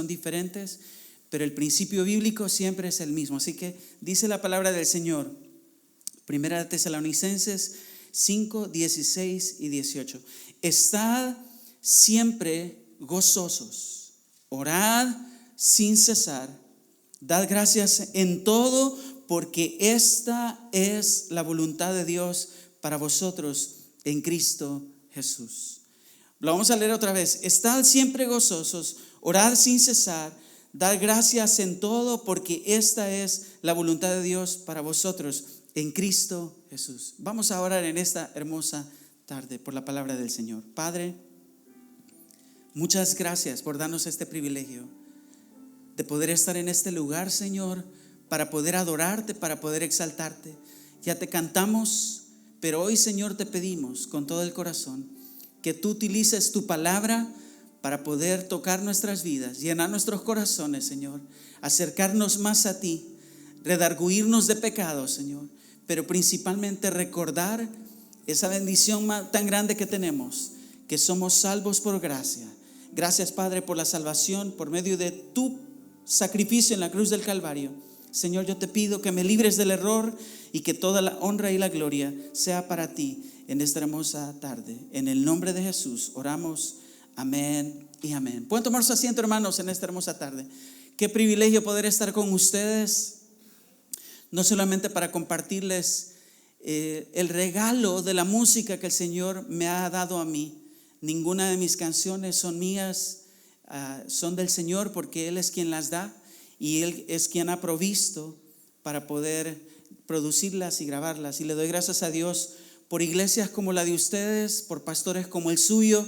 son diferentes, pero el principio bíblico siempre es el mismo. Así que dice la palabra del Señor, Primera de Tesalonicenses 5, 16 y 18. Estad siempre gozosos, orad sin cesar, dad gracias en todo, porque esta es la voluntad de Dios para vosotros en Cristo Jesús. Lo vamos a leer otra vez. Estad siempre gozosos, orad sin cesar, dad gracias en todo, porque esta es la voluntad de Dios para vosotros en Cristo Jesús. Vamos a orar en esta hermosa tarde por la palabra del Señor. Padre, muchas gracias por darnos este privilegio de poder estar en este lugar, Señor, para poder adorarte, para poder exaltarte. Ya te cantamos, pero hoy, Señor, te pedimos con todo el corazón que tú utilices tu palabra para poder tocar nuestras vidas, llenar nuestros corazones, Señor, acercarnos más a ti, redarguirnos de pecados, Señor, pero principalmente recordar esa bendición tan grande que tenemos, que somos salvos por gracia. Gracias, Padre, por la salvación por medio de tu sacrificio en la cruz del Calvario. Señor, yo te pido que me libres del error y que toda la honra y la gloria sea para ti en esta hermosa tarde. En el nombre de Jesús oramos. Amén y amén. Pueden tomar su asiento, hermanos, en esta hermosa tarde. Qué privilegio poder estar con ustedes, no solamente para compartirles el regalo de la música que el Señor me ha dado a mí. Ninguna de mis canciones son mías, son del Señor, porque Él es quien las da y Él es quien ha provisto para poder producirlas y grabarlas. Y le doy gracias a Dios por iglesias como la de ustedes, por pastores como el suyo,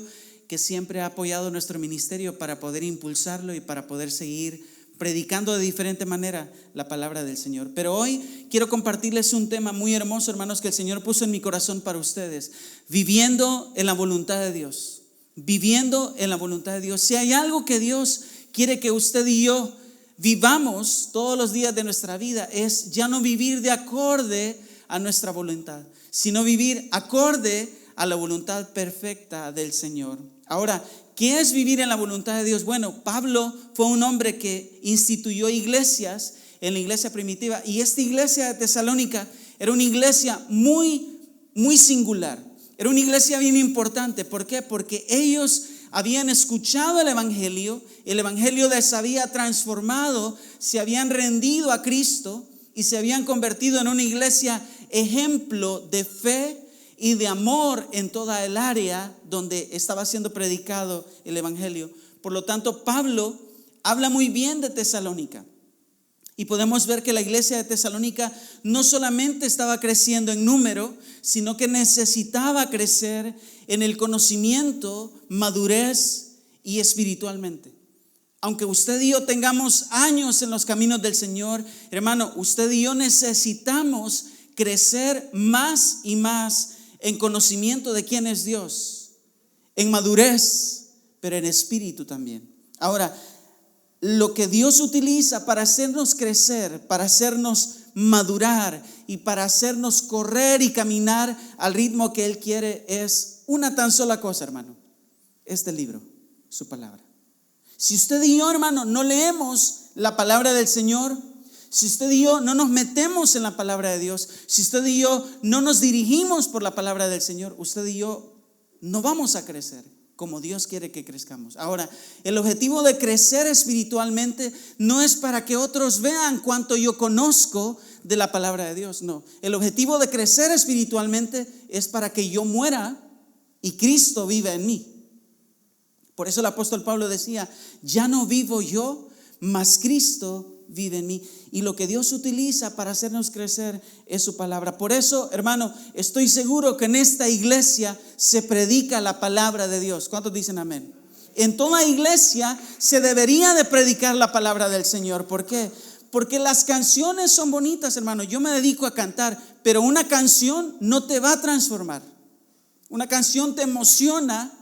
que siempre ha apoyado nuestro ministerio para poder impulsarlo y para poder seguir predicando de diferente manera la palabra del Señor. Pero hoy quiero compartirles un tema muy hermoso, hermanos, que el Señor puso en mi corazón para ustedes. Viviendo en la voluntad de Dios. Viviendo en la voluntad de Dios. Si hay algo que Dios quiere que usted y yo vivamos todos los días de nuestra vida, es ya no vivir de acorde a nuestra voluntad, sino vivir acorde a la voluntad perfecta del Señor. Ahora, ¿qué es vivir en la voluntad de Dios? Bueno, Pablo fue un hombre que instituyó iglesias en la iglesia primitiva, y esta iglesia de Tesalónica era una iglesia muy, muy singular. Era una iglesia bien importante. ¿Por qué? Porque ellos habían escuchado el evangelio les había transformado, se habían rendido a Cristo y se habían convertido en una iglesia ejemplo de fe y de amor en toda el área donde estaba siendo predicado el evangelio. Por lo tanto, Pablo habla muy bien de Tesalónica. Y podemos ver que la iglesia de Tesalónica no solamente estaba creciendo en número, sino que necesitaba crecer en el conocimiento, madurez y espiritualmente. Aunque usted y yo tengamos años en los caminos del Señor, hermano, usted y yo necesitamos crecer más y más en conocimiento de quién es Dios, en madurez, pero en espíritu también. Ahora, lo que Dios utiliza para hacernos crecer, para hacernos madurar y para hacernos correr y caminar al ritmo que Él quiere es una tan sola cosa, hermano: este libro, su palabra. Si usted y yo, hermano, no leemos la palabra del Señor, si usted y yo no nos metemos en la palabra de Dios, si usted y yo no nos dirigimos por la palabra del Señor, usted y yo no vamos a crecer como Dios quiere que crezcamos. Ahora, el objetivo de crecer espiritualmente no es para que otros vean cuánto yo conozco de la palabra de Dios. No, el objetivo de crecer espiritualmente es para que yo muera y Cristo viva en mí. Por eso el apóstol Pablo decía: ya no vivo yo, mas Cristo vive en mí. Y lo que Dios utiliza para hacernos crecer es su palabra. Por eso, hermano, estoy seguro que en esta iglesia se predica la palabra de Dios. ¿Cuántos dicen amén? En toda iglesia se debería de predicar la palabra del Señor. ¿Por qué? Porque las canciones son bonitas, hermano. Yo me dedico a cantar, pero una canción no te va a transformar. Una canción te emociona,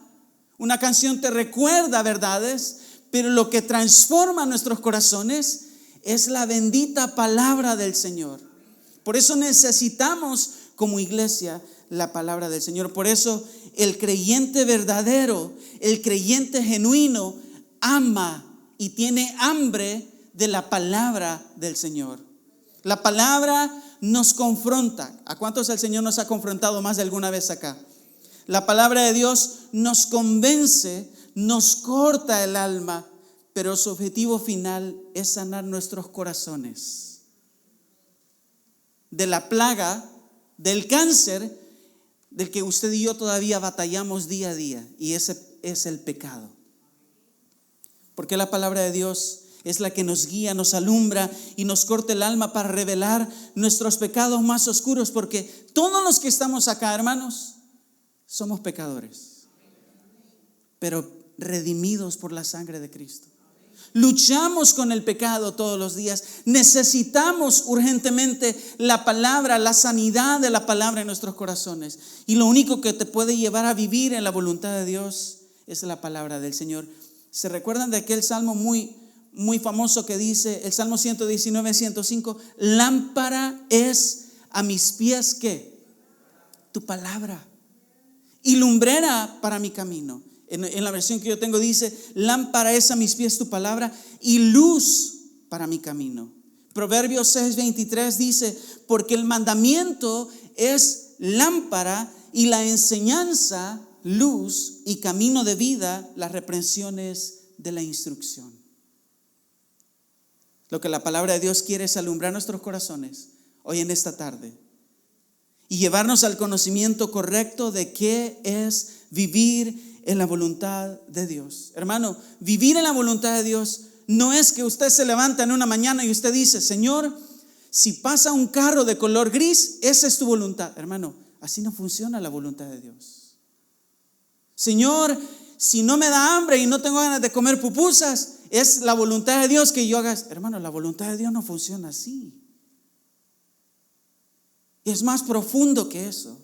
una canción te recuerda verdades, pero lo que transforma nuestros corazones es la bendita palabra del Señor. Por eso necesitamos como iglesia la palabra del Señor. Por eso el creyente verdadero, el creyente genuino, ama y tiene hambre de la palabra del Señor. La palabra nos confronta. ¿A cuántos el Señor nos ha confrontado más de alguna vez acá? La palabra de Dios nos convence, nos corta el alma, pero su objetivo final es sanar nuestros corazones de la plaga, del cáncer del que usted y yo todavía batallamos día a día, y ese es el pecado. Porque la palabra de Dios es la que nos guía, nos alumbra y nos corta el alma para revelar nuestros pecados más oscuros, porque todos los que estamos acá, hermanos, somos pecadores, pero redimidos por la sangre de Cristo. Luchamos con el pecado todos los días. Necesitamos urgentemente la palabra, la sanidad de la palabra en nuestros corazones. Y lo único que te puede llevar a vivir en la voluntad de Dios es la palabra del Señor. ¿Se recuerdan de aquel salmo muy famoso que dice, el Salmo 119, 105? Lámpara es a mis pies, ¿qué? Tu palabra. Y lumbrera para mi camino. En la versión que yo tengo dice, lámpara es a mis pies tu palabra y luz para mi camino. Proverbios 6:23 dice, porque el mandamiento es lámpara y la enseñanza luz y camino de vida, las reprensiones de la instrucción. Lo que la palabra de Dios quiere es alumbrar nuestros corazones hoy en esta tarde y llevarnos al conocimiento correcto de qué es vivir en la voluntad de Dios. Hermano, vivir en la voluntad de Dios no es que usted se levanta en una mañana y usted dice, Señor, si pasa un carro de color gris, esa es tu voluntad. Hermano, así no funciona la voluntad de Dios. Señor, si no me da hambre y no tengo ganas de comer pupusas, es la voluntad de Dios que yo haga. Hermano, la voluntad de Dios no funciona así. Es más profundo que eso.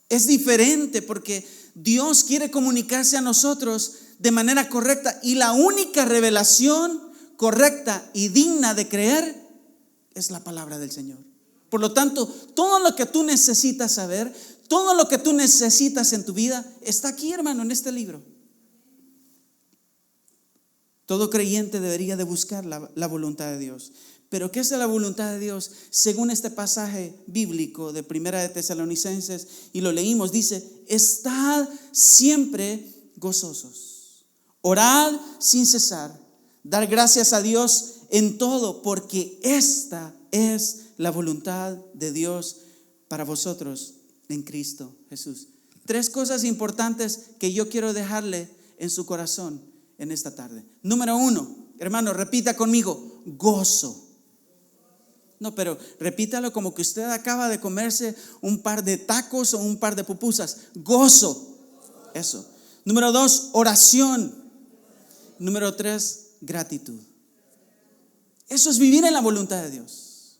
Es diferente porque Dios quiere comunicarse a nosotros de manera correcta, y la única revelación correcta y digna de creer es la palabra del Señor. Por lo tanto, todo lo que tú necesitas saber, todo lo que tú necesitas en tu vida está aquí, hermano, en este libro. Todo creyente debería de buscar la voluntad de Dios. Pero ¿qué es la voluntad de Dios? Según este pasaje bíblico de Primera de Tesalonicenses, y lo leímos, dice, estad siempre gozosos, orad sin cesar, dar gracias a Dios en todo, porque esta es la voluntad de Dios para vosotros en Cristo Jesús. 3 cosas importantes que yo quiero dejarle en su corazón en esta tarde. Número 1, hermano, repita conmigo, gozo. No, pero repítalo como que usted acaba de comerse un par de tacos o un par de pupusas. Gozo. Eso. Número 2, oración. Número 3, gratitud. Eso es vivir en la voluntad de Dios.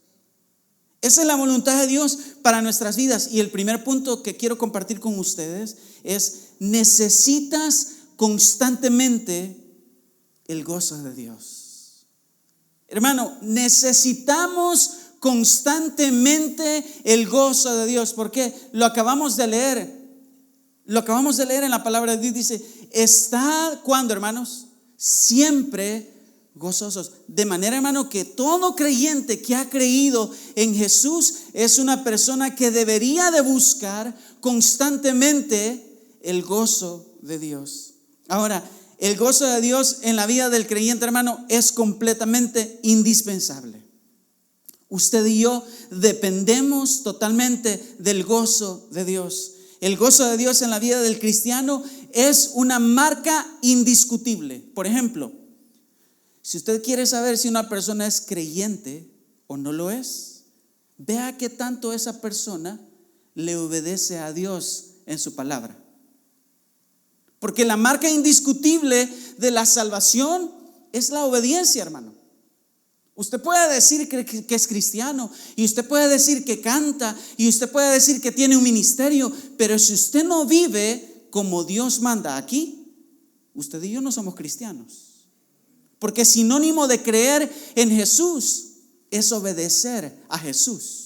Esa es la voluntad de Dios para nuestras vidas. Y el primer punto que quiero compartir con ustedes es: necesitas constantemente el gozo de Dios. Hermano, necesitamos constantemente el gozo de Dios. ¿Por qué? Lo acabamos de leer. Lo acabamos de leer en la palabra de Dios. Dice, estad, ¿cuándo, hermanos? Siempre gozosos. De manera, hermano, que todo creyente que ha creído en Jesús es una persona que debería de buscar constantemente el gozo de Dios. Ahora, el gozo de Dios en la vida del creyente, hermano, es completamente indispensable. Usted y yo dependemos totalmente del gozo de Dios. El gozo de Dios en la vida del cristiano es una marca indiscutible. Por ejemplo, si usted quiere saber si una persona es creyente o no lo es, vea qué tanto esa persona le obedece a Dios en su palabra. Porque la marca indiscutible de la salvación es la obediencia, hermano. Usted puede decir que es cristiano, y usted puede decir que canta, y usted puede decir que tiene un ministerio, pero si usted no vive como Dios manda aquí, usted y yo no somos cristianos. Porque sinónimo de creer en Jesús es obedecer a Jesús.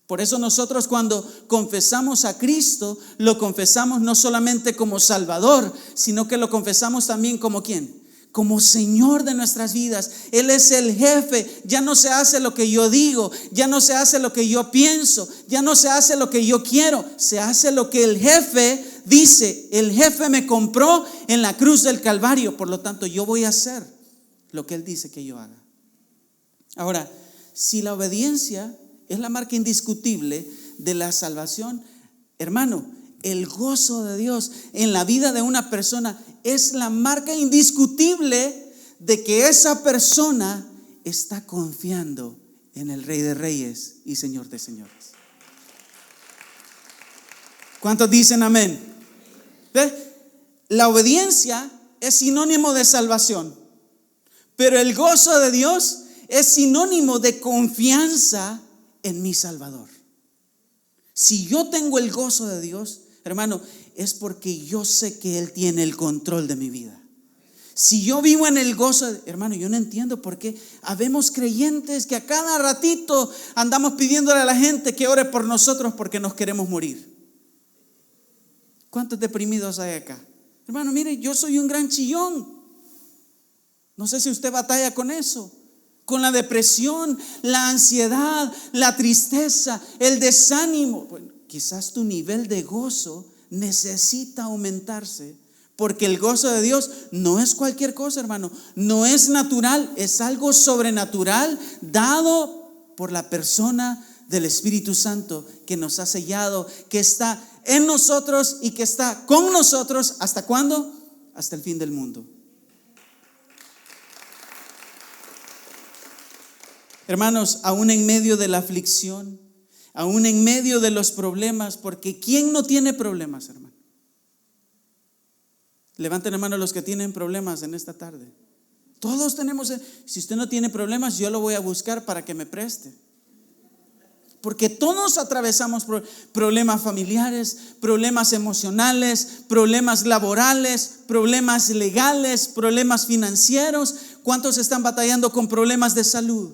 Por eso nosotros, cuando confesamos a Cristo, lo confesamos no solamente como Salvador, sino que lo confesamos también como ¿quién? como Señor de nuestras vidas. Él es el jefe. Ya no se hace lo que yo digo, ya no se hace lo que yo pienso, ya no se hace lo que yo quiero, se hace lo que el jefe dice. El jefe me compró en la cruz del Calvario, por lo tanto yo voy a hacer lo que Él dice que yo haga. Ahora, si la obediencia es la marca indiscutible de la salvación, hermano, el gozo de Dios en la vida de una persona es la marca indiscutible de que esa persona está confiando en el Rey de Reyes y Señor de Señores. ¿Cuántos dicen amén? ¿Ve? La obediencia es sinónimo de salvación, pero el gozo de Dios es sinónimo de confianza en mi Salvador. Si yo tengo el gozo de Dios, hermano, es porque yo sé que Él tiene el control de mi vida. Si yo vivo en el gozo, hermano, yo no entiendo por qué habemos creyentes que a cada ratito andamos pidiéndole a la gente que ore por nosotros porque nos queremos morir. ¿Cuántos deprimidos hay acá? Hermano, mire, yo soy un gran chillón. No sé si usted batalla con eso, con la depresión, la ansiedad, la tristeza, el desánimo. Bueno, quizás tu nivel de gozo necesita aumentarse, porque el gozo de Dios no es cualquier cosa, hermano. No es natural, es algo sobrenatural dado por la persona del Espíritu Santo que nos ha sellado, que está en nosotros y que está con nosotros. ¿Hasta cuándo? Hasta el fin del mundo. Hermanos, aún en medio de la aflicción, aún en medio de los problemas, porque ¿quién no tiene problemas, hermano? Levanten la mano los que tienen problemas en esta tarde. Todos tenemos. Si usted no tiene problemas, yo lo voy a buscar para que me preste. Porque todos atravesamos problemas familiares, problemas emocionales, problemas laborales, problemas legales, problemas financieros. ¿Cuántos están batallando con problemas de salud?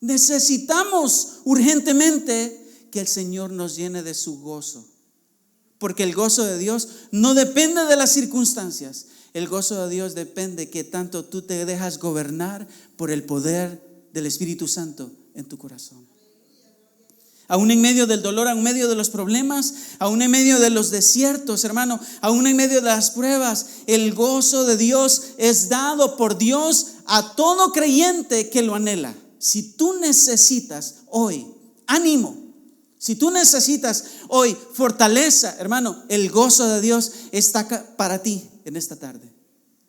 Necesitamos urgentemente que el Señor nos llene de su gozo, porque el gozo de Dios no depende de las circunstancias. El gozo de Dios depende que tanto tú te dejas gobernar por el poder del Espíritu Santo en tu corazón. Aún en medio del dolor, aún en medio de los problemas, aún en medio de los desiertos, hermano, aún en medio de las pruebas, el gozo de Dios es dado por Dios a todo creyente que lo anhela. Si tú necesitas hoy ánimo, si tú necesitas hoy fortaleza, hermano, el gozo de Dios está para ti en esta tarde.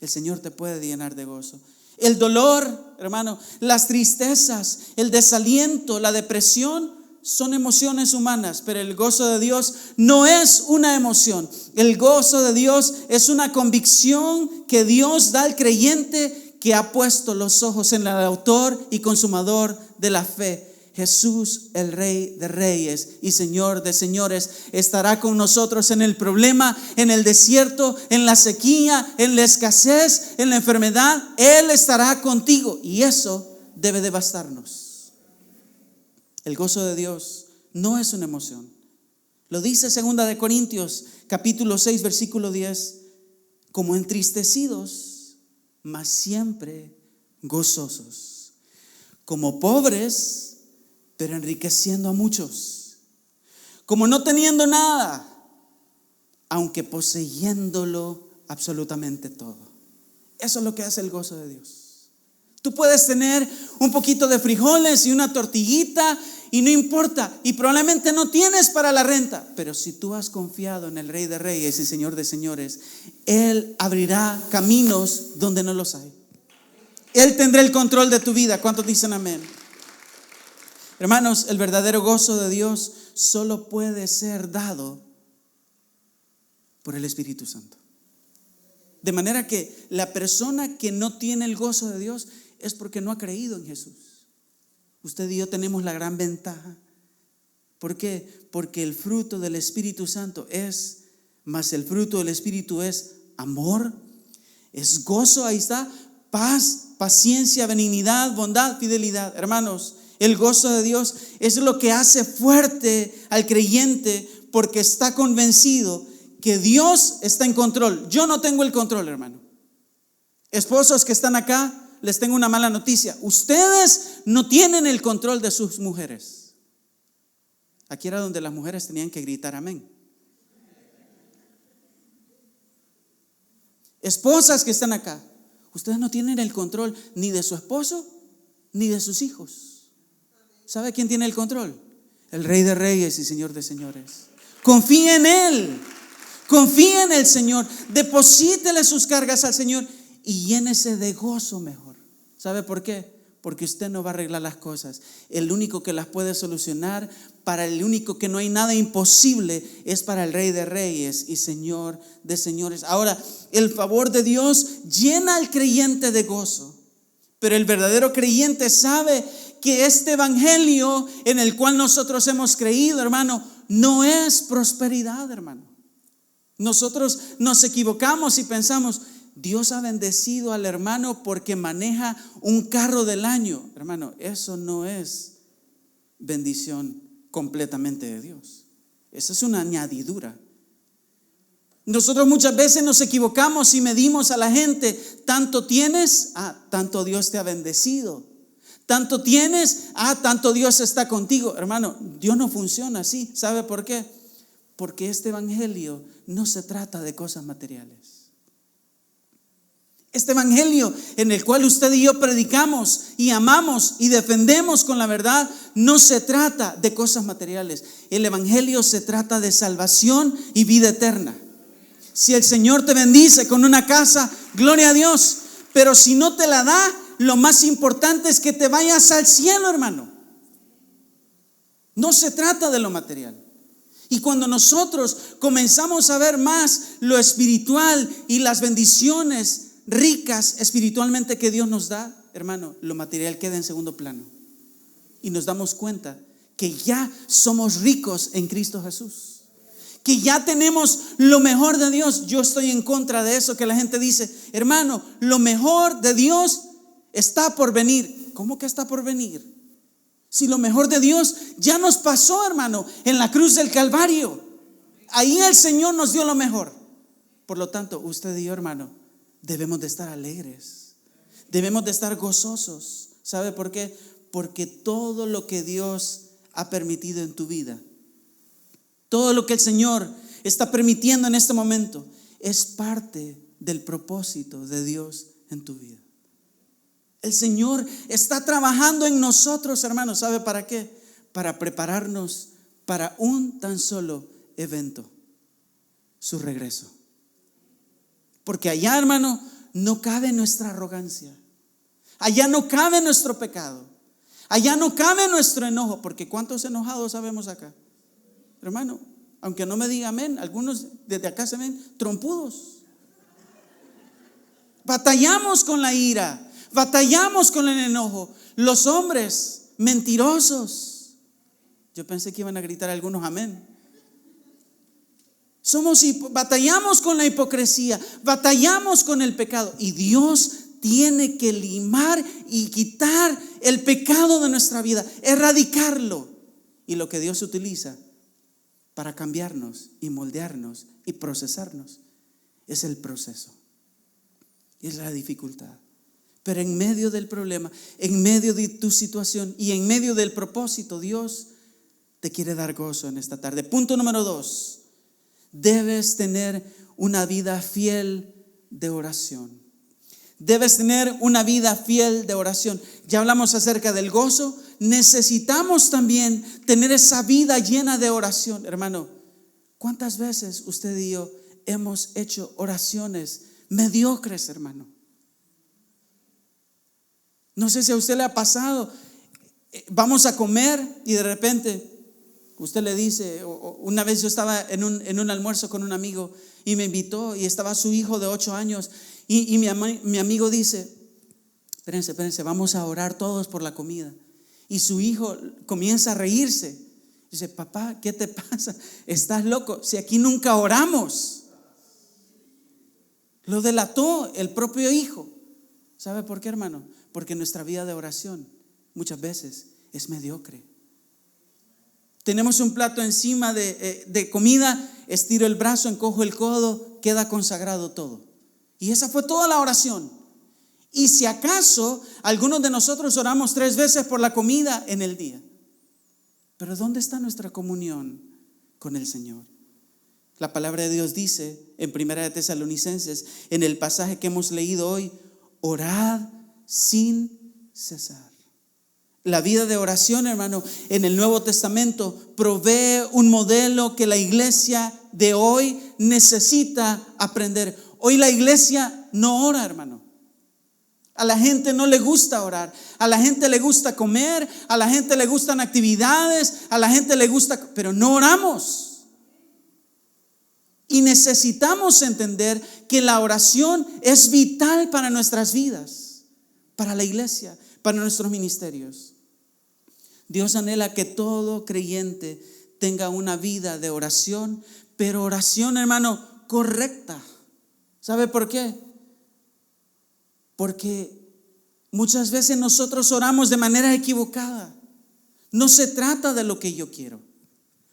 El Señor te puede llenar de gozo. El dolor, hermano, las tristezas, el desaliento, la depresión son emociones humanas, pero el gozo de Dios no es una emoción. El gozo de Dios es una convicción que Dios da al creyente que ha puesto los ojos en el autor y consumador de la fe. Jesús, el Rey de Reyes y Señor de Señores, estará con nosotros en el problema, en el desierto, en la sequía, en la escasez, en la enfermedad. Él estará contigo y eso debe de bastarnos. El gozo de Dios no es una emoción. Lo dice 2 de Corintios capítulo 6 versículo 10, como entristecidos, mas siempre gozosos, como pobres, pero enriqueciendo a muchos, como no teniendo nada, aunque poseyéndolo absolutamente todo. Eso es lo que hace el gozo de Dios. Tú puedes tener un poquito de frijoles y una tortillita y no importa, y probablemente no tienes para la renta, pero si tú has confiado en el Rey de Reyes y Señor de Señores, Él abrirá caminos donde no los hay. Él tendrá el control de tu vida. ¿Cuántos dicen amén? Hermanos, el verdadero gozo de Dios solo puede ser dado por el Espíritu Santo. De manera que la persona que no tiene el gozo de Dios es porque no ha creído en Jesús. Usted y yo tenemos la gran ventaja. ¿Por qué? Porque el fruto del Espíritu Santo mas el fruto del Espíritu es amor, es gozo, ahí está, paz, paciencia, benignidad, bondad, fidelidad. Hermanos, el gozo de Dios es lo que hace fuerte al creyente, porque está convencido que Dios está en control. Yo no tengo el control, hermano. Esposos que están acá, les tengo una mala noticia. Ustedes no tienen el control de sus mujeres. Aquí era donde las mujeres tenían que gritar amén. Esposas que están acá, ustedes no tienen el control ni de su esposo ni de sus hijos. ¿Sabe quién tiene el control? El Rey de Reyes y Señor de Señores. Confíe en Él. Confíe en el Señor. Deposítele sus cargas al Señor y llénese de gozo mejor. ¿Sabe por qué? Porque usted no va a arreglar las cosas. El único que las puede solucionar, para el único que no hay nada imposible, es para el Rey de Reyes y Señor de Señores. Ahora, el favor de Dios llena al creyente de gozo, pero el verdadero creyente sabe que este evangelio en el cual nosotros hemos creído, hermano, no es prosperidad, hermano. Nosotros nos equivocamos y pensamos, Dios ha bendecido al hermano porque maneja un carro del año. Hermano, eso no es bendición completamente de Dios. Esa es una añadidura. Nosotros muchas veces nos equivocamos y medimos a la gente. Tanto tienes, tanto Dios te ha bendecido. Tanto tienes, tanto Dios está contigo. Hermano, Dios no funciona así. ¿Sabe por qué? Porque este evangelio no se trata de cosas materiales. Este evangelio en el cual usted y yo predicamos y amamos y defendemos con la verdad, no se trata de cosas materiales. El evangelio se trata de salvación y vida eterna. Si el Señor te bendice con una casa, gloria a Dios. Pero si no te la da, lo más importante es que te vayas al cielo, hermano. No se trata de lo material. Y cuando nosotros comenzamos a ver más lo espiritual y las bendiciones ricas espiritualmente que Dios nos da, hermano, lo material queda en segundo plano. Y nos damos cuenta que ya somos ricos en Cristo Jesús, que ya tenemos lo mejor de Dios. Yo estoy en contra de eso que la gente dice, hermano, lo mejor de Dios está por venir. ¿Cómo que está por venir? Si lo mejor de Dios ya nos pasó, hermano, en la cruz del Calvario. Ahí el Señor nos dio lo mejor. Por lo tanto, usted y yo, hermano, debemos de estar alegres, debemos de estar gozosos. ¿Sabe por qué? Porque todo lo que Dios ha permitido en tu vida, todo lo que el Señor está permitiendo en este momento, es parte del propósito de Dios en tu vida. El Señor está trabajando en nosotros, hermanos. ¿Sabe para qué? Para prepararnos para un tan solo evento: su regreso. Porque allá, hermano, no cabe nuestra arrogancia. Allá no cabe nuestro pecado. Allá no cabe nuestro enojo. Porque ¿cuántos enojados sabemos acá? Hermano, aunque no me diga amén, algunos desde acá se ven trompudos. Batallamos con la ira, batallamos con el enojo. Los hombres mentirosos. Yo pensé que iban a gritar algunos amén. Batallamos con la hipocresía, batallamos con el pecado, y Dios tiene que limar y quitar el pecado de nuestra vida, erradicarlo. Y lo que Dios utiliza para cambiarnos y moldearnos y procesarnos es el proceso, es la dificultad. Pero en medio del problema, en medio de tu situación y en medio del propósito, Dios te quiere dar gozo en esta tarde. Punto número 2. Debes tener una vida fiel de oración. Debes tener una vida fiel de oración. Ya hablamos acerca del gozo. Necesitamos también tener esa vida llena de oración. Hermano, ¿cuántas veces usted y yo hemos hecho oraciones mediocres, hermano? No sé si a usted le ha pasado. Vamos a comer y de repente usted le dice, una vez yo estaba en un almuerzo con un amigo y me invitó, y estaba su hijo de 8 años y mi amigo dice, espérense, vamos a orar todos por la comida. Y su hijo comienza a reírse. Dice, papá, ¿qué te pasa? ¿Estás loco? Si aquí nunca oramos. Lo delató el propio hijo. ¿Sabe por qué, hermano? Porque nuestra vida de oración muchas veces es mediocre. Tenemos un plato encima de comida, estiro el brazo, encojo el codo, queda consagrado todo. Y esa fue toda la oración. Y si acaso, algunos de nosotros oramos 3 veces por la comida en el día. Pero ¿dónde está nuestra comunión con el Señor? La palabra de Dios dice en 1 Tesalonicenses, en el pasaje que hemos leído hoy, orad sin cesar. La vida de oración, hermano, en el Nuevo Testamento provee un modelo que la iglesia de hoy necesita aprender. Hoy la iglesia no ora, hermano. A la gente no le gusta orar, a la gente le gusta comer, a la gente le gustan actividades, a la gente le gusta, pero no oramos. Y necesitamos entender que la oración es vital para nuestras vidas, para la iglesia, para nuestros ministerios. Dios anhela que todo creyente tenga una vida de oración, pero oración, hermano, correcta. ¿Sabe por qué? Porque muchas veces nosotros oramos de manera equivocada. No se trata de lo que yo quiero.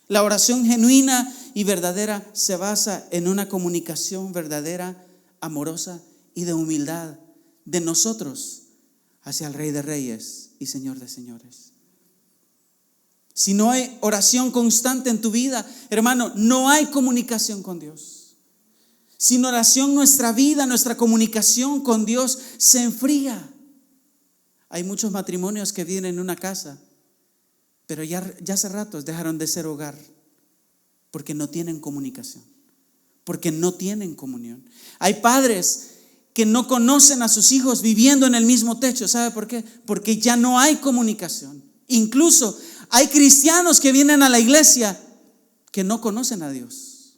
La oración genuina y verdadera se basa en una comunicación verdadera, amorosa y de humildad de nosotros hacia el Rey de Reyes y Señor de Señores. Si no hay oración constante en tu vida, hermano, no hay comunicación con Dios. Sin oración nuestra vida, nuestra comunicación con Dios se enfría. Hay muchos matrimonios que viven en una casa, pero ya hace ratos dejaron de ser hogar porque no tienen comunicación, porque no tienen comunión. Hay padres que no conocen a sus hijos viviendo en el mismo techo. ¿Sabe por qué? Porque ya no hay comunicación. Incluso hay cristianos que vienen a la iglesia que no conocen a Dios,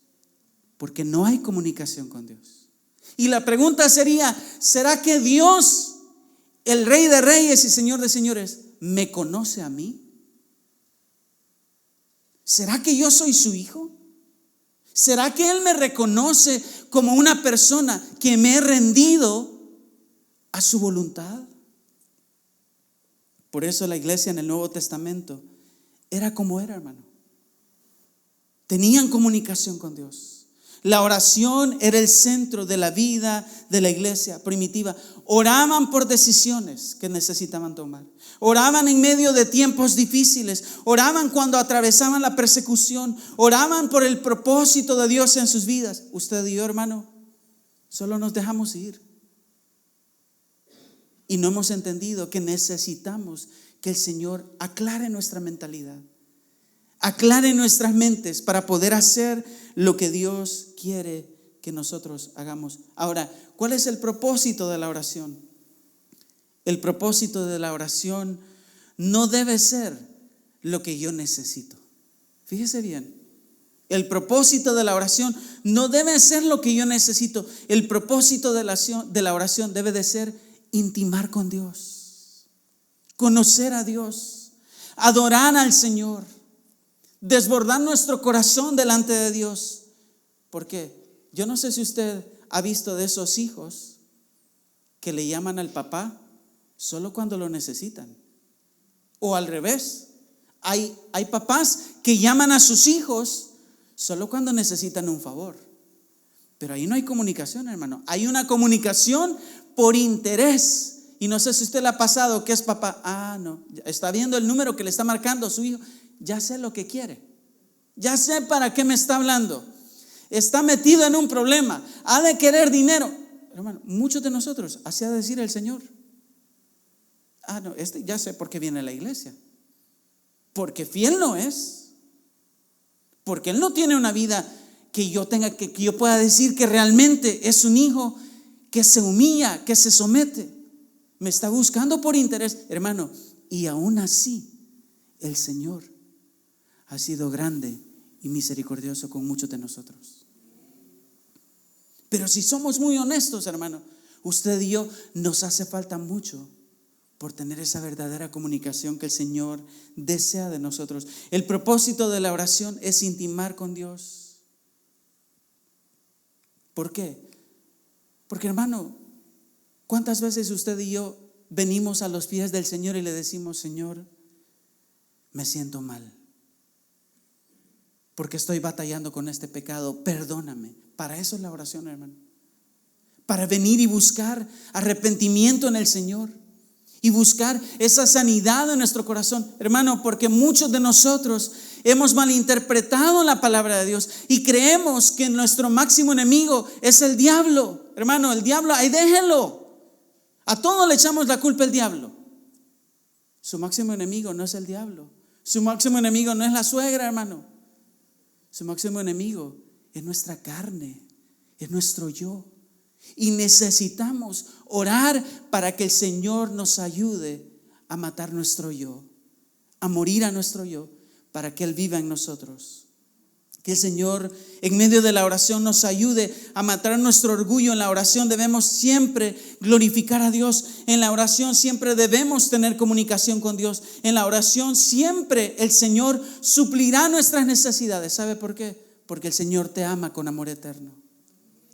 porque no hay comunicación con Dios. Y la pregunta sería, ¿será que Dios, el Rey de Reyes y Señor de Señores, me conoce a mí? ¿Será que yo soy su hijo? ¿Será que Él me reconoce como una persona que me he rendido a su voluntad? Por eso la iglesia en el Nuevo Testamento era como era, hermano. Tenían comunicación con Dios. La oración era el centro de la vida de la iglesia primitiva. Oraban por decisiones que necesitaban tomar. Oraban en medio de tiempos difíciles. Oraban cuando atravesaban la persecución. Oraban por el propósito de Dios en sus vidas. Usted y yo, hermano, solo nos dejamos ir. Y no hemos entendido que necesitamos que el Señor aclare nuestra mentalidad. Aclare nuestras mentes para poder hacer lo que Dios quiere que nosotros hagamos. Ahora, ¿cuál es el propósito de la oración? El propósito de la oración no debe ser lo que yo necesito. Fíjese bien. El propósito de la oración no debe ser lo que yo necesito. El propósito de la oración debe de ser intimar con Dios, conocer a Dios, adorar al Señor, desbordar nuestro corazón delante de Dios. ¿Por qué? Yo no sé si usted ha visto de esos hijos que le llaman al papá solo cuando lo necesitan. O al revés, hay papás que llaman a sus hijos solo cuando necesitan un favor. Pero ahí no hay comunicación, hermano. Hay una comunicación por interés. Y no sé si usted le ha pasado que es papá. No, está viendo el número que le está marcando a su hijo. Ya sé lo que quiere. Ya sé para qué me está hablando. Está metido en un problema. Ha de querer dinero. Hermano, muchos de nosotros, así ha de decir el Señor. No, ya sé por qué viene a la iglesia. Porque fiel no es. Porque él no tiene una vida que yo tenga, que yo pueda decir que realmente es un hijo que se humilla, que se somete. Me está buscando por interés, hermano. Y aún así, el Señor ha sido grande y misericordioso con muchos de nosotros. Pero si somos muy honestos, hermano, usted y yo nos hace falta mucho por tener esa verdadera comunicación que el Señor desea de nosotros. El propósito de la oración es intimar con Dios. ¿Por qué? Porque, hermano, ¿cuántas veces usted y yo venimos a los pies del Señor y le decimos: Señor, me siento mal porque estoy batallando con este pecado, perdóname? Para eso es la oración, hermano. para venir y buscar arrepentimiento en el Señor y buscar esa sanidad en nuestro corazón. Hermano, porque muchos de nosotros hemos malinterpretado la palabra de Dios y creemos que nuestro máximo enemigo es el diablo. Hermano, el diablo, ahí déjenlo. A todos le echamos la culpa al diablo. Su máximo enemigo no es el diablo. Su máximo enemigo no es la suegra, hermano. Su máximo enemigo es nuestra carne, es nuestro yo. Y necesitamos orar para que el Señor nos ayude a matar nuestro yo, a morir a nuestro yo, para que Él viva en nosotros. Que el Señor en medio de la oración nos ayude a matar nuestro orgullo. En la oración debemos siempre glorificar a Dios. En la oración siempre debemos tener comunicación con Dios. En la oración siempre el Señor suplirá nuestras necesidades. ¿Sabe por qué? Porque el Señor te ama con amor eterno.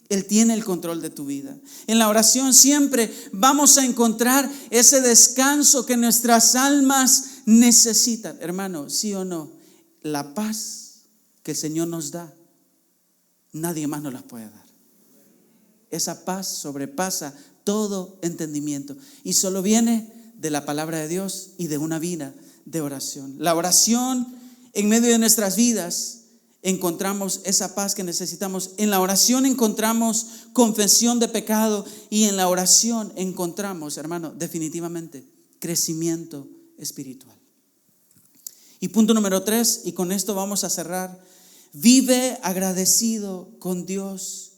Él tiene el control de tu vida. En la oración siempre vamos a encontrar ese descanso que nuestras almas necesitan. Hermano, sí o no, la paz que el Señor nos da, nadie más nos la puede dar. Esa paz sobrepasa todo entendimiento y solo viene de la palabra de Dios y de una vida de oración. La oración en medio de nuestras vidas encontramos esa paz que necesitamos. En la oración encontramos confesión de pecado y en la oración encontramos, hermano, definitivamente crecimiento espiritual. Y punto número 3, y con esto vamos a cerrar: vive agradecido con Dios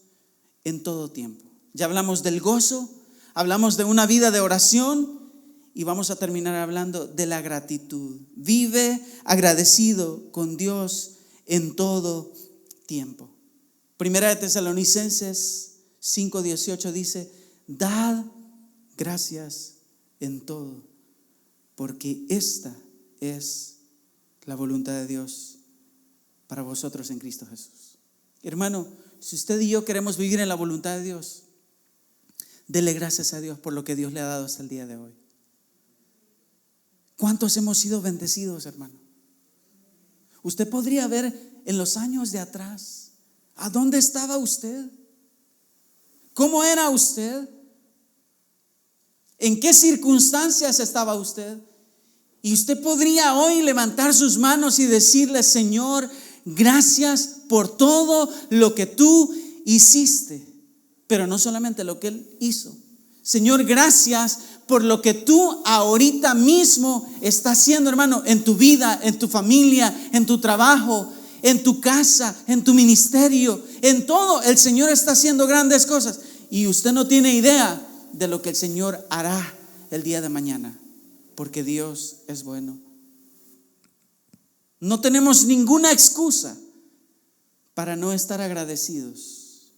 en todo tiempo. Ya hablamos del gozo, hablamos de una vida de oración y vamos a terminar hablando de la gratitud. Vive agradecido con Dios en todo tiempo. Primera de Tesalonicenses 5:18 dice: dad gracias en todo, porque esta es la voluntad de Dios para vosotros en Cristo Jesús. Hermano, si usted y yo queremos vivir en la voluntad de Dios, dele gracias a Dios por lo que Dios le ha dado hasta el día de hoy. ¿Cuántos hemos sido bendecidos, hermano? Usted podría ver en los años de atrás, ¿a dónde estaba usted? ¿Cómo era usted? ¿En qué circunstancias estaba usted? Y usted podría hoy levantar sus manos y decirle: Señor, gracias por todo lo que tú hiciste. Pero no solamente lo que Él hizo. Señor, gracias por lo que tú ahorita mismo estás haciendo, hermano, en tu vida, en tu familia, en tu trabajo, en tu casa, en tu ministerio, en todo. El Señor está haciendo grandes cosas y usted no tiene idea de lo que el Señor hará el día de mañana, porque Dios es bueno. No tenemos ninguna excusa para no estar agradecidos.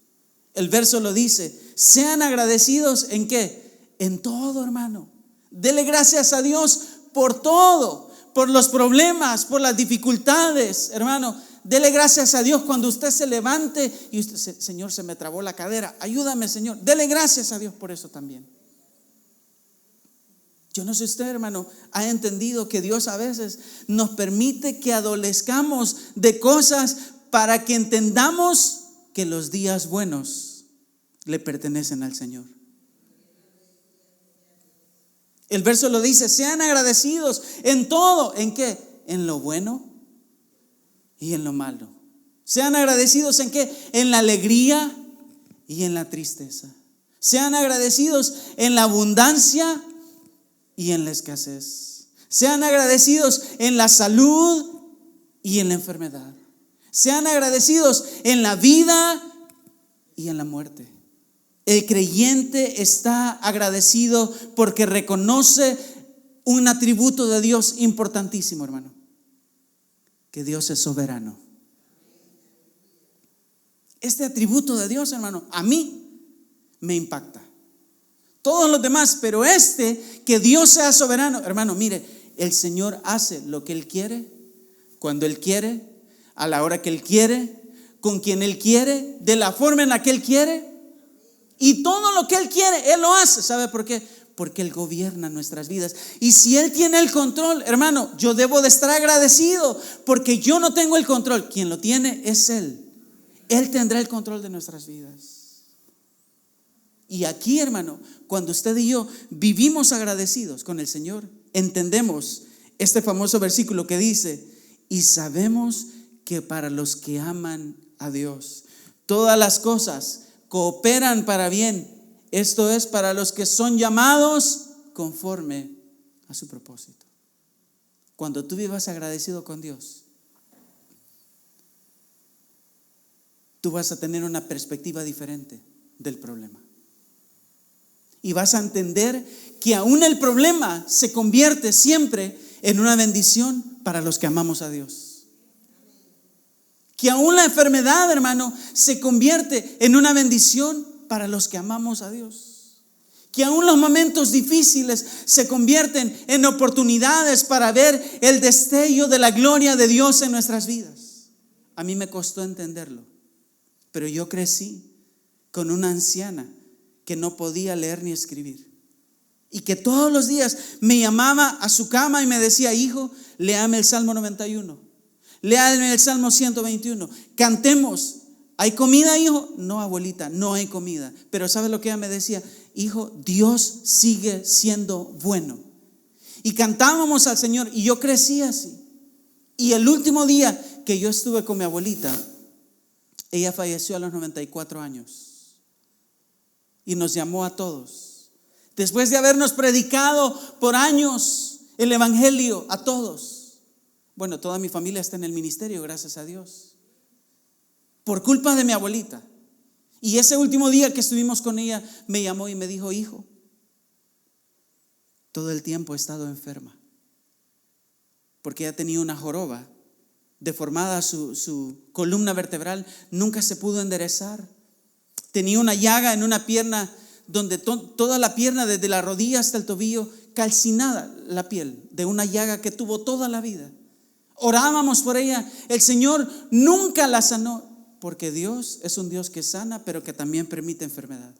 El verso lo dice: sean agradecidos ¿en qué? En todo, hermano. Dele gracias a Dios por todo, por los problemas, por las dificultades, hermano. Dele gracias a Dios cuando usted se levante y usted: Señor, se me trabó la cadera, ayúdame, Señor. Dele gracias a Dios por eso también. Yo no sé usted, hermano, ha entendido que Dios a veces nos permite que adolezcamos de cosas para que entendamos que los días buenos le pertenecen al Señor. El verso lo dice: sean agradecidos en todo. ¿En qué? En lo bueno y en lo malo. Sean agradecidos ¿en qué? En la alegría y en la tristeza. Sean agradecidos en la abundancia y en la escasez. Sean agradecidos en la salud y en la enfermedad. Sean agradecidos en la vida y en la muerte. El creyente está agradecido porque reconoce un atributo de Dios importantísimo, hermano: que Dios es soberano. Este atributo de Dios, hermano, a mí me impacta. Todos los demás, pero que Dios sea soberano, hermano, mire, el Señor hace lo que Él quiere, cuando Él quiere, a la hora que Él quiere, con quien Él quiere, de la forma en la que Él quiere. Y todo lo que Él quiere, Él lo hace. ¿Sabe por qué? Porque Él gobierna nuestras vidas. Y si Él tiene el control, hermano, yo debo de estar agradecido, porque yo no tengo el control. Quien lo tiene es Él. Él tendrá el control de nuestras vidas. Y aquí, hermano, cuando usted y yo vivimos agradecidos con el Señor, entendemos este famoso versículo que dice: y sabemos que para los que aman a Dios, todas las cosas cooperan para bien. Esto es, para los que son llamados conforme a su propósito. Cuando tú vivas agradecido con Dios, tú vas a tener una perspectiva diferente del problema. Y vas a entender que aún el problema se convierte siempre en una bendición para los que amamos a Dios. Que aún la enfermedad, hermano, se convierte en una bendición para los que amamos a Dios. Que aún los momentos difíciles se convierten en oportunidades para ver el destello de la gloria de Dios en nuestras vidas. A mí me costó entenderlo, pero yo crecí con una anciana que no podía leer ni escribir, y que todos los días me llamaba a su cama y me decía: hijo, léame el Salmo 91, léame el Salmo 121, cantemos. ¿Hay comida, hijo? No, abuelita, no hay comida. Pero ¿sabe lo que ella me decía? Hijo, Dios sigue siendo bueno. Y cantábamos al Señor, y yo crecí así. Y el último día que yo estuve con mi abuelita, ella falleció a los 94 años. Y nos llamó a todos, después de habernos predicado por años el evangelio a todos. Bueno, toda mi familia está en el ministerio, gracias a Dios, por culpa de mi abuelita. Y ese último día que estuvimos con ella, me llamó y me dijo: hijo, todo el tiempo he estado enferma, porque ella tenía una joroba deformada, su columna vertebral nunca se pudo enderezar. Tenía una llaga en una pierna, donde toda la pierna, desde la rodilla hasta el tobillo, calcinada la piel, de una llaga que tuvo toda la vida. Orábamos por ella, el Señor nunca la sanó, porque Dios es un Dios que sana, pero que también permite enfermedad.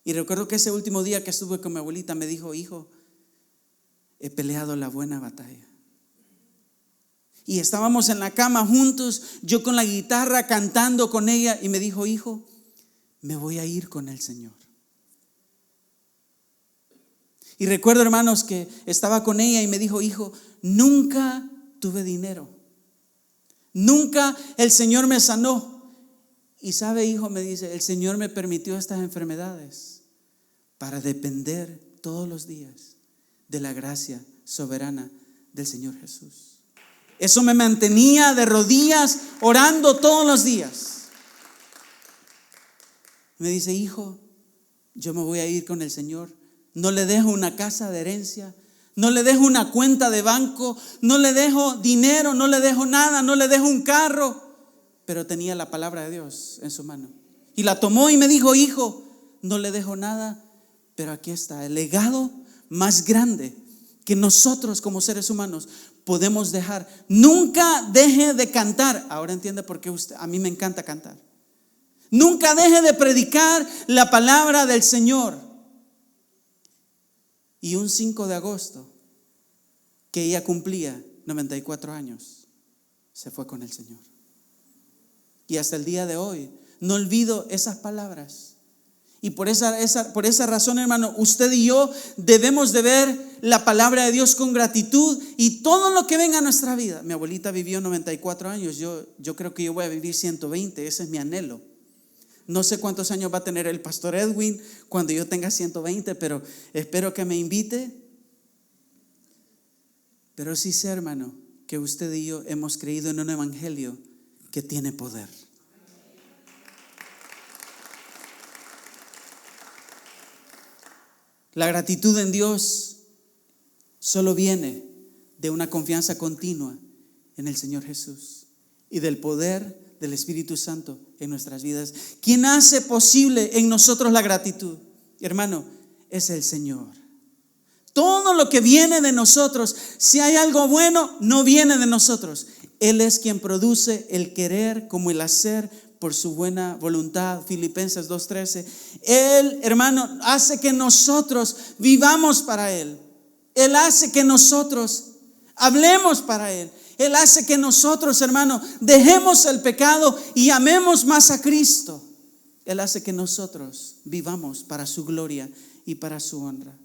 Y recuerdo que ese último día que estuve con mi abuelita, me dijo: hijo, he peleado la buena batalla. Y estábamos en la cama juntos, yo con la guitarra cantando con ella, y me dijo: hijo, me voy a ir con el Señor. Y recuerdo, hermanos, que estaba con ella y me dijo: hijo, nunca tuve dinero, nunca el Señor me sanó. Y sabe, hijo, me dice, el Señor me permitió estas enfermedades para depender todos los días de la gracia soberana del Señor Jesús. Eso me mantenía de rodillas orando todos los días. Me dice: hijo, yo me voy a ir con el Señor. No le dejo una casa de herencia, no le dejo una cuenta de banco, no le dejo dinero, no le dejo nada, no le dejo un carro. Pero tenía la palabra de Dios en su mano. Y la tomó y me dijo: hijo, no le dejo nada, pero aquí está el legado más grande que nosotros como seres humanos podemos dejar. Nunca deje de cantar. Ahora entiende por qué a mí me encanta cantar. Nunca deje de predicar la palabra del Señor. Y un 5 de agosto, que ella cumplía 94 años, se fue con el Señor. Y hasta el día de hoy no olvido esas palabras. Y por esa razón, hermano, usted y yo debemos de ver la palabra de Dios con gratitud y todo lo que venga a nuestra vida. Mi abuelita vivió 94 años, yo creo que yo voy a vivir 120, ese es mi anhelo. No sé cuántos años va a tener el pastor Edwin cuando yo tenga 120, pero espero que me invite. Pero sí sé, hermano, que usted y yo hemos creído en un evangelio que tiene poder. La gratitud en Dios solo viene de una confianza continua en el Señor Jesús y del poder del Espíritu Santo en nuestras vidas. ¿Quién hace posible en nosotros la gratitud? Hermano, es el Señor. Todo lo que viene de nosotros, si hay algo bueno, no viene de nosotros. Él es quien produce el querer como el hacer por su buena voluntad. Filipenses 2:13. Él, hermano, hace que nosotros vivamos para Él. Él hace que nosotros hablemos para Él. Él hace que nosotros, hermano, dejemos el pecado y amemos más a Cristo. Él hace que nosotros vivamos para su gloria y para su honra.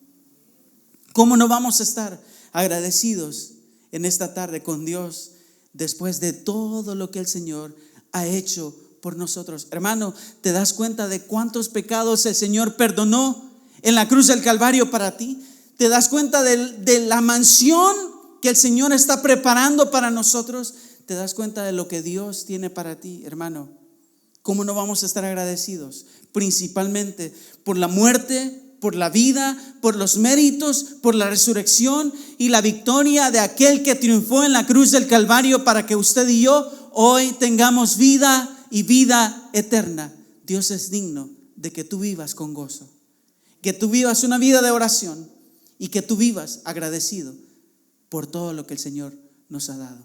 ¿Cómo no vamos a estar agradecidos en esta tarde con Dios después de todo lo que el Señor ha hecho por nosotros? Hermano, ¿te das cuenta de cuántos pecados el Señor perdonó en la cruz del Calvario para ti? ¿Te das cuenta de la mansión que el Señor está preparando para nosotros? ¿Te das cuenta de lo que Dios tiene para ti, hermano? ¿Cómo no vamos a estar agradecidos? Principalmente por la muerte, por la vida, por los méritos, por la resurrección y la victoria de aquel que triunfó en la cruz del Calvario para que usted y yo hoy tengamos vida y vida eterna. Dios es digno de que tú vivas con gozo, que tú vivas una vida de oración y que tú vivas agradecido por todo lo que el Señor nos ha dado.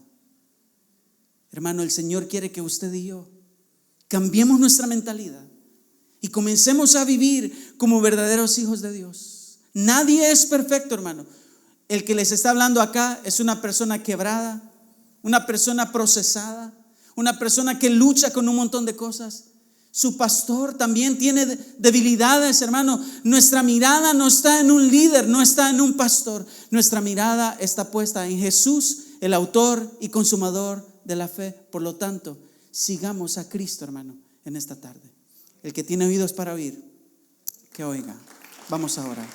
Hermano, el Señor quiere que usted y yo cambiemos nuestra mentalidad y comencemos a vivir como verdaderos hijos de Dios. Nadie es perfecto, hermano. El que les está hablando acá es una persona quebrada, una persona procesada, una persona que lucha con un montón de cosas. Su pastor también tiene debilidades, hermano. Nuestra mirada no está en un líder, no está en un pastor. Nuestra mirada está puesta en Jesús, el autor y consumador de la fe. Por lo tanto, sigamos a Cristo, hermano, en esta tarde. El que tiene oídos para oír, que oiga. Vamos a orar.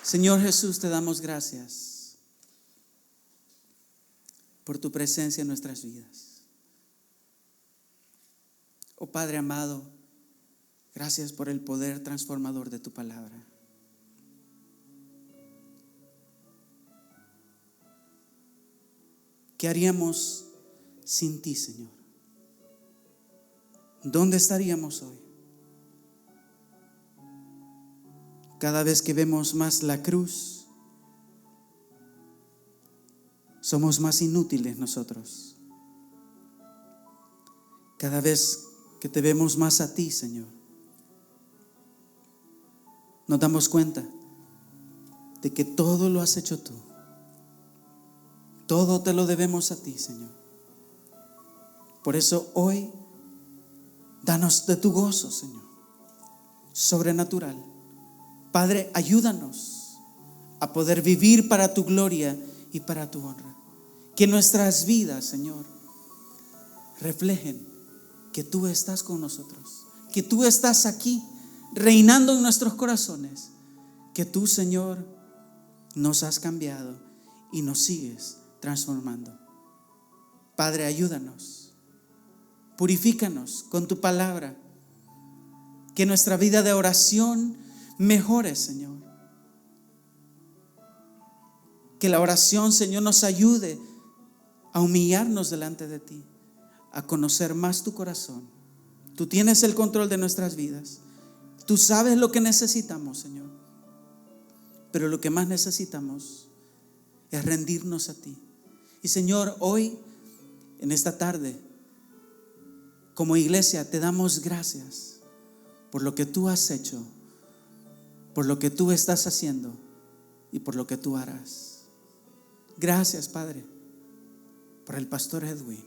Señor Jesús, te damos gracias por tu presencia en nuestras vidas. Oh Padre amado, gracias por el poder transformador de tu palabra. ¿Qué haríamos sin ti, Señor? ¿Dónde estaríamos hoy? Cada vez que vemos más la cruz, somos más inútiles nosotros. Cada vez que te vemos más a ti, Señor, nos damos cuenta de que todo lo has hecho tú. Todo te lo debemos a ti, Señor. Por eso hoy, danos de tu gozo, Señor, sobrenatural. Padre, ayúdanos a poder vivir para tu gloria y para tu honra. Que nuestras vidas, Señor, reflejen que tú estás con nosotros, que tú estás aquí reinando en nuestros corazones, que tú, Señor, nos has cambiado y nos sigues transformando. Padre, ayúdanos, purifícanos con tu palabra, que nuestra vida de oración mejore, Señor. Que la oración, Señor, nos ayude a humillarnos delante de ti, a conocer más tu corazón. Tú tienes el control de nuestras vidas. Tú sabes lo que necesitamos, Señor. Pero lo que más necesitamos es rendirnos a ti. Y Señor, hoy, en esta tarde, como iglesia, te damos gracias por lo que tú has hecho, por lo que tú estás haciendo y por lo que tú harás. Gracias, Padre, por el pastor Edwin.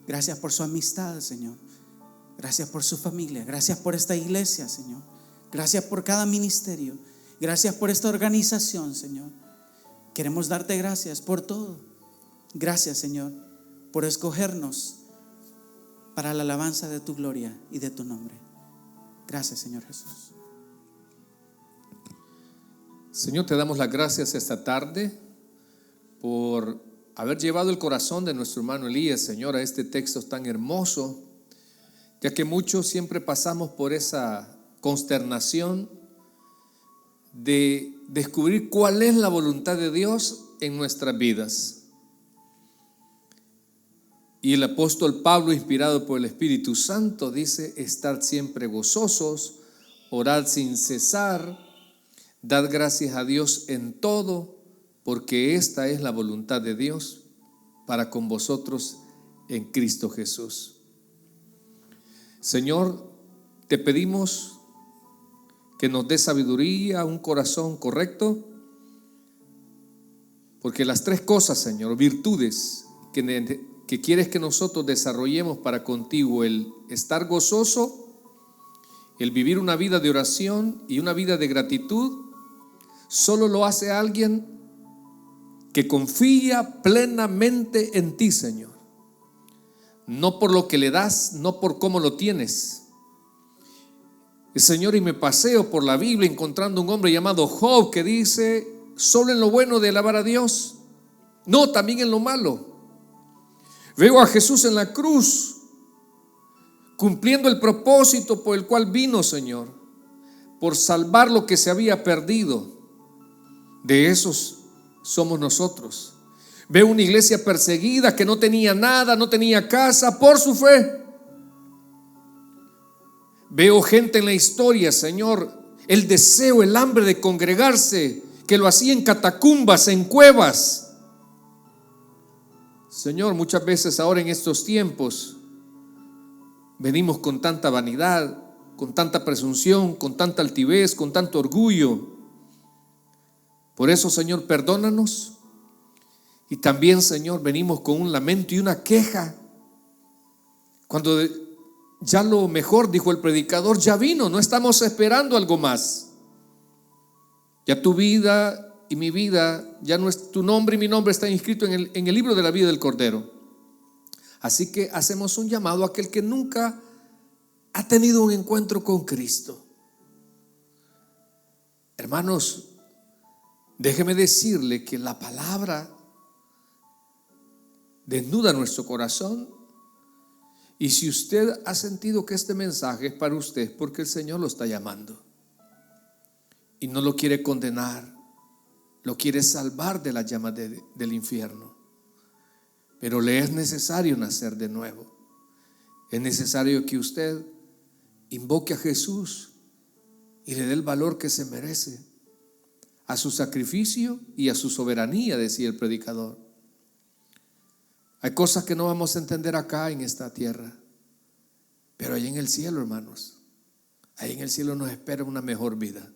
Gracias por su amistad, Señor. Gracias por su familia. Gracias por esta iglesia, Señor. Gracias por cada ministerio. Gracias por esta organización, Señor. Queremos darte gracias por todo. Gracias, Señor, por escogernos para la alabanza de tu gloria y de tu nombre. Gracias, Señor Jesús. Señor, te damos las gracias esta tarde por haber llevado el corazón de nuestro hermano Elías, Señor, a este texto tan hermoso, ya que muchos siempre pasamos por esa consternación de descubrir cuál es la voluntad de Dios en nuestras vidas. Y el apóstol Pablo, inspirado por el Espíritu Santo, dice: estar siempre gozosos, orar sin cesar, dad gracias a Dios en todo, porque esta es la voluntad de Dios para con vosotros en Cristo Jesús. Señor, te pedimos que nos dé sabiduría, un corazón correcto, porque las tres cosas, Señor, virtudes que que quieres que nosotros desarrollemos para contigo, el estar gozoso, el vivir una vida de oración y una vida de gratitud, solo lo hace alguien que confía plenamente en ti, Señor. No por lo que le das, no por cómo lo tienes. Señor, y me paseo por la Biblia encontrando un hombre llamado Job que dice: solo en lo bueno de alabar a Dios, no, también en lo malo. Veo a Jesús en la cruz cumpliendo el propósito por el cual vino, Señor, por salvar lo que se había perdido. De esos somos nosotros. Veo una iglesia perseguida que no tenía nada, no tenía casa, por su fe. Veo gente en la historia, Señor, el deseo, el hambre de congregarse, que lo hacía en catacumbas, en cuevas. Señor, muchas veces ahora en estos tiempos venimos con tanta vanidad, con tanta presunción, con tanta altivez, con tanto orgullo. Por eso, Señor, perdónanos. Y también, Señor, venimos con un lamento y una queja, cuando ya lo mejor, dijo el predicador, ya vino. No estamos esperando algo más. Ya tu vida y mi vida, ya no es, tu nombre y mi nombre está inscrito en el libro de la vida del Cordero. Así que hacemos un llamado a aquel que nunca ha tenido un encuentro con Cristo. Hermanos, déjeme decirle que la palabra desnuda nuestro corazón. Y si usted ha sentido que este mensaje es para usted, porque el Señor lo está llamando y no lo quiere condenar, lo quiere salvar de la llama del infierno. Pero le es necesario nacer de nuevo. Es necesario que usted invoque a Jesús y le dé el valor que se merece, a su sacrificio y a su soberanía, decía el predicador. Hay cosas que no vamos a entender acá en esta tierra, pero allá en el cielo, hermanos, ahí en el cielo nos espera una mejor vida.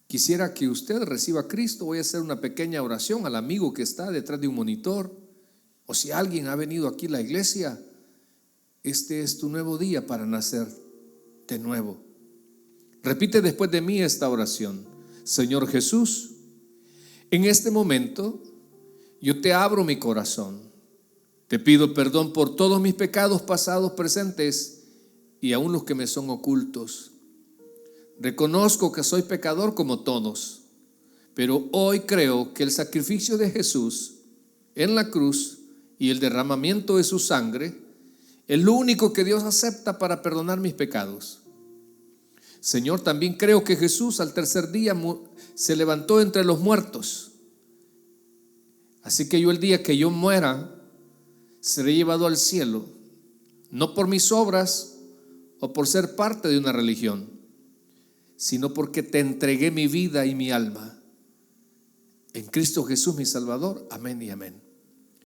Quisiera que usted reciba a Cristo. Voy a hacer una pequeña oración al amigo que está detrás de un monitor, o si alguien ha venido aquí a la iglesia, este es tu nuevo día para nacer de nuevo. Repite después de mí esta oración. Señor Jesús, en este momento yo te abro mi corazón. Te pido perdón por todos mis pecados pasados, presentes y aún los que me son ocultos. Reconozco que soy pecador como todos, pero hoy creo que el sacrificio de Jesús en la cruz y el derramamiento de su sangre es lo único que Dios acepta para perdonar mis pecados. Señor, también creo que Jesús al tercer día se levantó entre los muertos. Así que yo, el día que yo muera, seré llevado al cielo, no por mis obras o por ser parte de una religión, sino porque te entregué mi vida y mi alma en Cristo Jesús mi Salvador. Amén y amén.